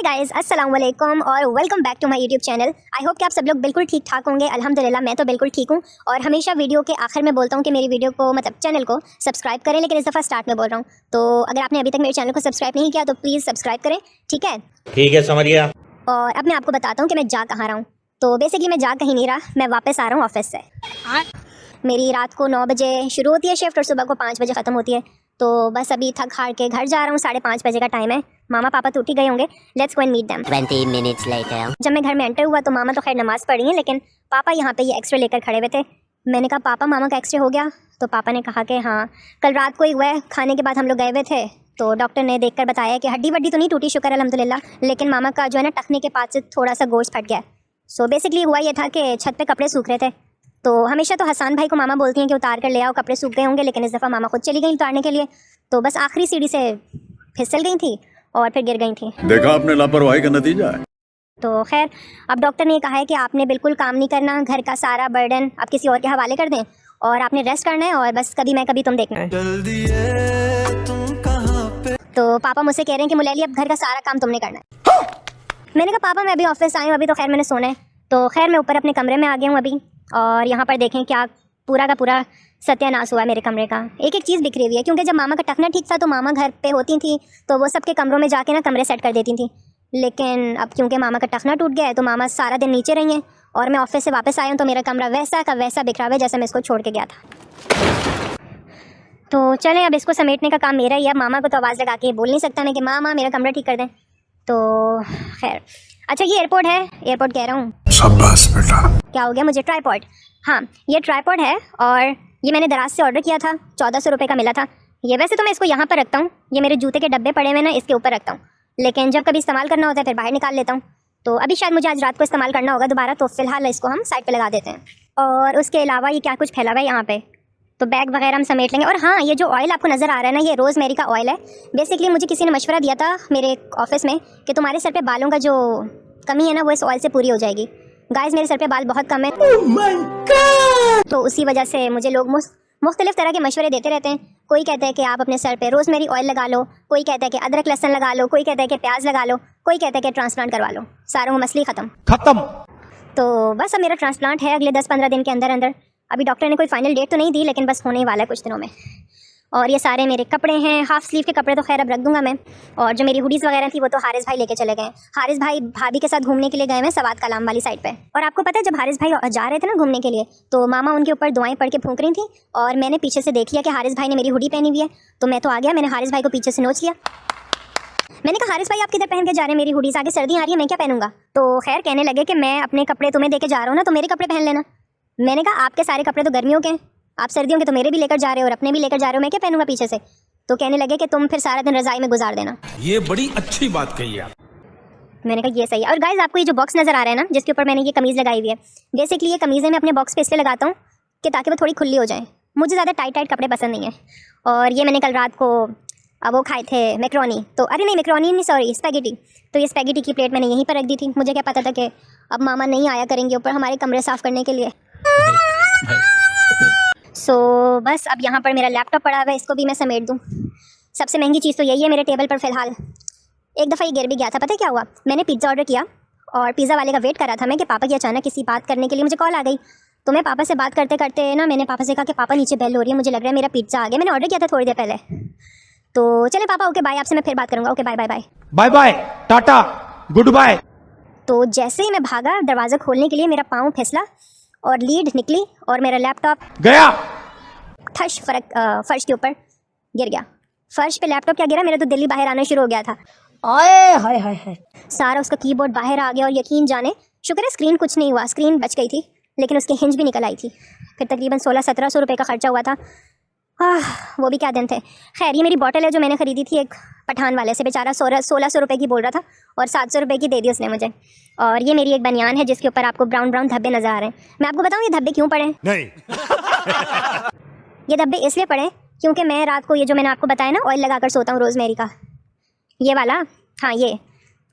Guys, अस्सलाम वालेकुम और welcome back to my YouTube channel. I hope कि आप सब लोग बिल्कुल ठीक ठाक होंगे। अल्हम्दुलिल्लाह मैं तो बिल्कुल ठीक हूँ। और हमेशा वीडियो के आखिर में बोलता हूँ कि मेरी वीडियो को चैनल को सब्सक्राइब करें, लेकिन इस दफ़ा स्टार्ट में बोल रहा हूँ, तो अगर आपने अभी तक मेरे चैनल को सब्सक्राइब नहीं किया तो प्लीज़ सब्सक्राइब करें, ठीक है? ठीक है, समझ गया। और अब मैं आपको बताता हूँ कि मैं जा कहाँ रहा हूँ। तो बेसिकली मैं जा कहीं नहीं रहा, मैं वापस आ रहा हूँ ऑफिस से। मेरी रात को 9 बजे शुरू होती है शिफ्ट और सुबह को 5 बजे ख़त्म होती है। तो बस अभी थक हार के घर जा रहा हूँ। 5:30 बजे का टाइम है। मामा पापा तो उठ ही गए होंगे। Let's go and meet them. 20 minutes later. जब मैं घर में एंटर हुआ तो मामा तो खैर नमाज़ पढ़ी है, लेकिन पापा यहाँ पे ये एक्सरे लेकर खड़े हुए थे। मैंने कहा पापा मामा का एक्सरे हो गया? तो पापा ने कहा कि हाँ, कल रात को ही हुआ है, खाने के बाद हम लोग गए हुए थे तो डॉक्टर ने देखकर बताया कि हड्डी वड्डी तो नहीं टूटी, शुक्र अल्हम्दुलिल्लाह, लेकिन मामा का जो है ना टखने के पास से थोड़ा सा गोश्त फट गया। सो बेसिकली हुआ ये था कि छत पे कपड़े सूख रहे थे। तो हमेशा तो हसन भाई को मामा बोलती हैं कि उतार कर ले आओ, कपड़े सूख गए होंगे, लेकिन इस दफ़ा मामा खुद चली गई उतारने के लिए। तो बस आखिरी सीढ़ी से फिसल गई थी और फिर गिर गई थी। देखा आपने लापरवाही का नतीजा है। तो खैर अब डॉक्टर ने कहा है कि आपने बिल्कुल काम नहीं करना, घर का सारा बर्डन आप किसी और के हवाले कर दें और आपने रेस्ट करना है और बस कभी मैं कभी तुम देखना। तो पापा मुझसे कह रहे हैं कि मुलैली अब घर का सारा काम तुमने करना है। मैंने कहा पापा मैं अभी ऑफिस आई हूँ, अभी तो खैर मैंने सोना है। तो खैर मैं ऊपर अपने कमरे में आ गया हूँ अभी, और यहाँ पर देखें क्या पूरा का पूरा सत्यानाश हुआ है मेरे कमरे का। एक एक चीज़ बिखरी हुई है, क्योंकि जब मामा का टखना ठीक था तो मामा घर पे होती थी तो वो सबके कमरों में जाके ना कमरे सेट कर देती थी। लेकिन अब क्योंकि मामा का टखना टूट गया है तो मामा सारा दिन नीचे रही हैं और मैं ऑफिस से वापस आया हूँ तो मेरा कमरा वैसा का वैसा बिखरा हुआ है जैसे मैं इसको छोड़ के गया था। तो चलें, अब इसको समेटने का काम मेरा ही है। मामा को तो आवाज़ लगा के बोल नहीं सकता मैं कि मामा मेरा कमरा ठीक कर दें। तो खैर अच्छा, ये एयरपोर्ट है, एयरपोर्ट कह रहा हूँ। शाबाश बेटा। क्या हो गया मुझे? ट्राइपॉड। हाँ, ये ट्राइपॉड है और ये मैंने दराज से ऑर्डर किया था, 1400 रुपये का मिला था ये। वैसे तो मैं इसको यहाँ पर रखता हूँ, ये मेरे जूते के डब्बे पड़े हुए ना, इसके ऊपर रखता हूँ, लेकिन जब कभी इस्तेमाल करना होता है फिर बाहर निकाल लेता हूँ। तो अभी शायद मुझे आज रात को इस्तेमाल करना होगा दोबारा, तो फिलहाल इसको हम साइड पे लगा देते हैं। और उसके अलावा ये क्या कुछ फैला हुआ है यहाँ पे, तो बैग वगैरह हम समेट लेंगे। और हाँ, ये जो ऑयल आपको नज़र आ रहा है ना, ये रोज़मेरी का ऑयल है। बेसिकली मुझे किसी ने मशवरा दिया था मेरे ऑफिस में कि तुम्हारे सर पे बालों का जो कमी है ना वो इस ऑयल से पूरी हो जाएगी। गाइस मेरे सर पे बाल बहुत कम है। oh my God! तो उसी वजह से मुझे लोग मुख्तलिफ तरह के मशवरे देते रहते हैं। कोई कहता है कि आप अपने सर पे रोज़मेरी ऑयल लगा लो, कोई कहता है कि अदरक लहसुन लगा लो, कोई कहता है कि प्याज लगा लो, कोई कहता है कि ट्रांसप्लांट करवा लो। सारों मसली ख़त्म। तो बस अब मेरा ट्रांसप्लांट है अगले 10-15 दिन के अंदर अंदर। अभी डॉक्टर ने कोई फाइनल डेट तो नहीं दी, लेकिन बस होने ही वाला है कुछ दिनों में। और ये सारे मेरे कपड़े हैं, हाफ स्लीव के कपड़े तो खैर अब रख दूंगा मैं। और जो मेरी हुडीज़ वगैरह थी वो तो हारिस भाई लेके चले गए। हारिस भाई भाभी के साथ घूमने के लिए गए हैं सवात कलाम वाली साइड पे। और आपको पता है जब हारिस भाई जा रहे थे ना घूमने के लिए तो मामा उनके ऊपर दुआएं पढ़ के फूंक रही थी, और मैंने पीछे से देख लिया कि हारिस भाई ने मेरी हुडी पहनी हुई है, तो मैं तो आ गया। मैंने हारिस भाई को पीछे से नोच लिया। मैंने कहा हारिस भाई आप किधर पहन के जा रहे हैं, मेरी हुडीज़ आगे सर्दी आ रही है, मैं क्या पहनूंगा? तो खैर कहने लगे कि मैं अपने कपड़े तुम्हें दे के जा रहा हूँ ना, तो मेरे कपड़े पहन लेना। मैंने कहा आपके सारे कपड़े तो गर्मियों के हैं, आप सर्दियों के तो मेरे भी लेकर जा रहे हो और अपने भी लेकर जा रहे हो, मैं क्या पहनूंगा पीछे से? तो कहने लगे कि तुम फिर सारा दिन रज़ाई में गुजार देना। ये बड़ी अच्छी बात कही आप। मैंने कहा ये सही है। और गाइस आपको ये जो बॉक्स नज़र आ रहा है ना, जिसके ऊपर मैंने ये कमीज़ लगाई हुई है, बेसिकली ये कमीज़ें मैं अपने बॉक्स पे इसलिए लगाता हूँ कि ताकि वो थोड़ी खुली हो जाए। मुझे ज़्यादा टाइट कपड़े पसंद नहीं है। और ये मैंने कल रात को अब वो खाए थे मैक्रोनी, तो अरे नहीं मैक्रोनी नहीं, सॉरी स्पैगेटी। तो ये स्पैगेटी की प्लेट मैंने यहीं पर रख दी थी। मुझे क्या पता था कि अब मामा नहीं आया करेंगे ऊपर हमारे कमरे साफ़ करने के लिए। सो बस अब यहाँ पर मेरा लैपटॉप पड़ा हुआ है, इसको भी मैं समेट दूँ। सबसे महंगी चीज़ तो यही है मेरे टेबल पर फ़िलहाल। एक दफ़ा ये गिर भी गया था, पता है क्या हुआ? मैंने पिज़्ज़ा ऑर्डर किया और पिज़्ज़ा वाले का वेट कर रहा था मैं कि पापा की अचानक किसी बात करने के लिए मुझे कॉल आ गई। तो मैं पापा से बात करते करते ना मैंने पापा से कहा कि पापा नीचे बेल हो रही है, मुझे लग रहा है मेरा पिज़्ज़ा आ गया। मैंने ऑर्डर किया था थोड़ी देर पहले। तो चले पापा, ओके बाय, आपसे मैं फिर बात करूँगा। Okay bye bye bye bye bye, tata, goodbye. तो जैसे ही मैं भागा दरवाज़ा खोलने के लिए मेरा पाँव फिसला और लीड निकली और मेरा लैपटॉप गया ठश फर्श के ऊपर गिर गया। फर्श पे लैपटॉप क्या गिरा, मेरा तो दिल्ली बाहर आना शुरू हो गया था। आए हाय हाय हाय। सारा उसका कीबोर्ड बाहर आ गया और यकीन जाने शुक्र है स्क्रीन कुछ नहीं हुआ, स्क्रीन बच गई थी, लेकिन उसकी हिंज भी निकल आई थी। फिर तकरीबन 1600-1700 रुपये का खर्चा हुआ था। वो भी क्या दिन थे। खैर ये मेरी बॉटल है जो मैंने ख़रीदी थी एक पठान वाले से, बेचारा 1600 रुपये की बोल रहा था और 700 रुपये की दे दी उसने मुझे। और ये मेरी एक बनियान है जिसके ऊपर आपको ब्राउन ब्राउन धब्बे नज़र आ रहे हैं। मैं आपको बताऊँ ये धब्बे क्यों पड़े? नहीं। ये धब्बे इसलिए पड़े क्योंकि मैं रात को ये जो मैंने आपको बताया ना ऑयल लगाकर सोता हूँ रोज़मेरी का, ये वाला, हाँ ये।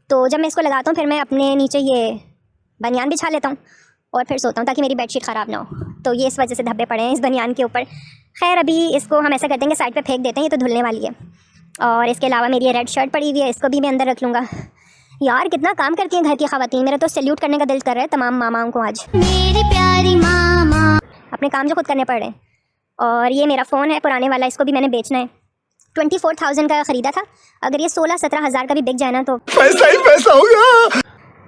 तो जब मैं इसको लगाता हूँ फिर मैं अपने नीचे ये बनियान बिछा लेता हूँ और फिर सोता हूँ ताकि मेरी बेडशीट ख़राब ना हो। तो ये इस वजह से धब्बे पड़े हैं इस बनियान के ऊपर। खैर अभी इसको हम ऐसा करते हैं कि साइड पे फेंक देते हैं, ये तो धुलने वाली है। और इसके अलावा मेरी ये रेड शर्ट पड़ी हुई है, इसको भी मैं अंदर रख लूँगा। यार कितना काम करती हैं घर की ख़वातीन, मेरा तो सैल्यूट करने का दिल कर रहा है तमाम मामाओं को आज। मेरी प्यारी मामा। अपने काम जो खुद करने पड़ रहे हैं। और ये मेरा फ़ोन है पुराने वाला, इसको भी मैंने बेचना है। 24,000 का ख़रीदा था, अगर ये 16-17 हज़ार का भी बिक जाए ना तो पैसा ही पैसा होगा।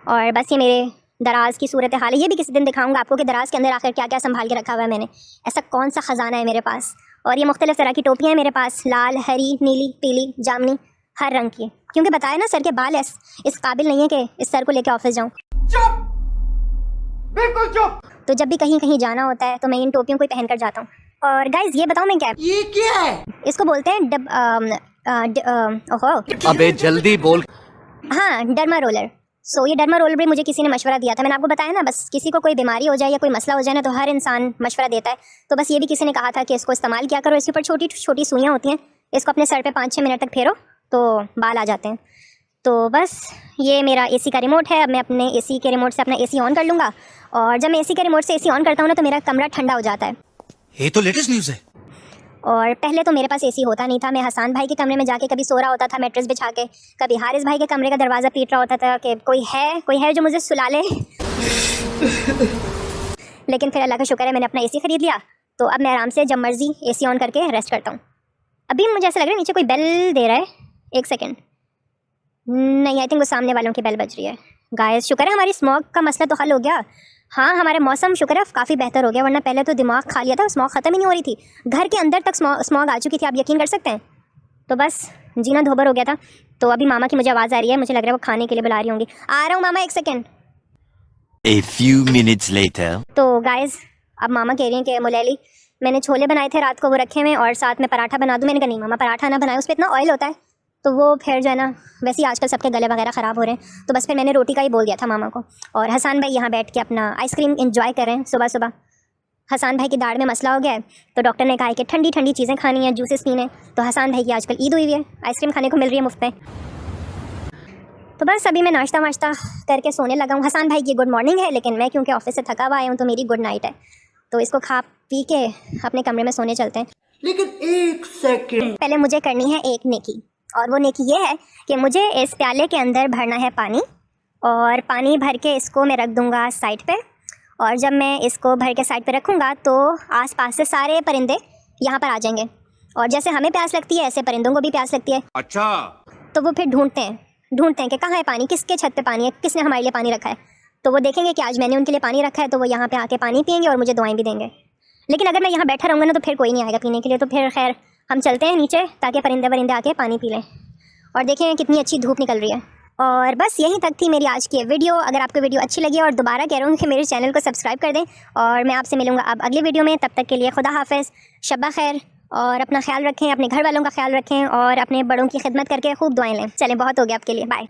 और बस ये मेरे दराज की सूरत हाल है। ये भी किसी दिन दिखाऊंगा आपको कि दराज के अंदर आखिर क्या क्या संभाल के रखा हुआ है मैंने, ऐसा कौन सा ख़जाना है मेरे पास। और ये मुख्तलिफ़ तरह की टोपियाँ हैं मेरे पास, लाल, हरी, नीली, पीली, जामनी, हर रंग की, क्योंकि बताया ना सर के बाल इस काबिल नहीं है कि इस सर को लेकर ऑफिस जाऊँ। चुप, बिल्कुल चुप। तो जब भी कहीं कहीं जाना होता है तो मैं इन टोपियों को ही पहन कर जाता हूँ। और गाइज ये बताऊँ मैं क्या, ये क्या है? इसको बोलते हैं ओहो, अबे जल्दी बोल। हाँ, डर्मा रोलर। सो ये डर्मा रोलर भी मुझे किसी ने मशवरा दिया था, मैंने आपको बताया ना, बस किसी को कोई बीमारी हो जाए या कोई मसला हो जाए ना तो हर इंसान मशवरा देता है। तो बस ये भी किसी ने कहा था कि इसको इस्तेमाल किया करो, इसके ऊपर छोटी छोटी सुइयाँ होती हैं, इसको अपने सर पे 5-6 मिनट तक फेरो तो बाल आ जाते हैं। तो बस ये मेरा एसी का रिमोट है, अब मैं अपने एसी के रिमोट से अपना एसी ऑन कर लूँगा। और जब मैं एसी के रिमोट से एसी ऑन करता हूँ ना तो मेरा कमरा ठंडा हो जाता है। ये तो लेटेस्ट न्यूज़ है। और पहले तो मेरे पास एसी होता नहीं था, मैं हसान भाई के कमरे में जाके कभी सो रहा होता था मैट्रेस बिछा के, कभी हारिस भाई के कमरे का दरवाज़ा पीट रहा होता था कि कोई है जो मुझे सुला ले। लेकिन फिर अल्लाह का शुक्र है मैंने अपना एसी ख़रीद लिया, तो अब मैं आराम से जब मर्जी एसी ऑन करके रेस्ट करता हूँ। अभी मुझे ऐसा लग रहा है नीचे कोई बेल दे रहा है, एक सेकेंड, नहीं आई थिंक वो सामने वालों की बेल बज रही है। गाइस शुक्र है हमारी स्मॉग का मसला तो हल हो गया। हाँ, हमारा मौसम शुक्र है काफ़ी बेहतर हो गया, वरना पहले तो दिमाग खा लिया था, स्मॉग ख़त्म ही नहीं हो रही थी, घर के अंदर तक स्मॉग आ चुकी थी, आप यकीन कर सकते हैं। तो बस जीना धोबर हो गया था। तो अभी मामा की मुझे आवाज़ आ रही है, मुझे लग रहा है वो खाने के लिए बुला रही होंगी। आ रहा हूँ मामा, एक second. A few minutes later. तो गाइस अब मामा कह रही हैं कि मुलैली मैंने छोले बनाए थे रात को, वो रखे हुए और साथ में पराठा बना दूँ। मैंने कहा नहीं मामा, पराठा ना बनाए, उस पर इतना ऑयल होता है, तो वो फिर जो है ना, वैसे ही आजकल सबके गले वगैरह ख़राब हो रहे हैं, तो बस फिर मैंने रोटी का ही बोल दिया था मामा को। और हसान भाई यहाँ बैठ के अपना आइसक्रीम एंजॉय कर रहे हैं सुबह सुबह। हसान भाई की दाढ़ में मसला हो गया है, तो डॉक्टर ने कहा है कि ठंडी ठंडी चीज़ें खानी है, जूसेस पीने। तो हसान भाई की आजकल ईद हुई है, आइसक्रीम खाने को मिल रही है मुफ्त में। तो बस अभी मैं नाश्ता वाश्ता करके सोने लगा हूँ। हसान भाई की गुड मॉर्निंग है, लेकिन मैं क्योंकि ऑफिस से थका हुआ आया हूँ तो मेरी गुड नाइट है। तो इसको खा पी के अपने कमरे में सोने चलते हैं। लेकिन एक सेकंड, पहले मुझे करनी है एक नेकी, और वो नेकी ये है कि मुझे इस प्याले के अंदर भरना है पानी, और पानी भर के इसको मैं रख दूँगा साइड पे। और जब मैं इसको भर के साइड पे रखूँगा तो आसपास से सारे परिंदे यहाँ पर आ जाएंगे, और जैसे हमें प्यास लगती है ऐसे परिंदों को भी प्यास लगती है। अच्छा, तो वो फिर ढूंढते हैं कि कहाँ है पानी, किसके छत पे पानी है, किसने हमारे लिए पानी रखा है। तो वो देखेंगे कि आज मैंने उनके लिए पानी रखा है, तो वो यहाँ पे आके पानी पियेंगे और मुझे दुआएं भी देंगे। लेकिन अगर मैं यहाँ बैठा रहूँगा ना तो फिर कोई नहीं आएगा पीने के लिए। तो फिर खैर हम चलते हैं नीचे ताकि परिंदे आके पानी पी लें। और देखें कितनी अच्छी धूप निकल रही है। और बस यहीं तक थी मेरी आज की वीडियो। अगर आपको वीडियो अच्छी लगी, और दोबारा कह रहा हूँ कि मेरे चैनल को सब्सक्राइब कर दें, और मैं आपसे मिलूँगा अब अगली वीडियो में। तब तक के लिए खुदा हाफिज़, शब्बा खैर, और अपना ख्याल रखें, अपने घर वालों का ख्याल रखें, और अपने बड़ों की खिदमत करके खूब दुआएं लें। चलें, बहुत हो गया आपके लिए, बाय।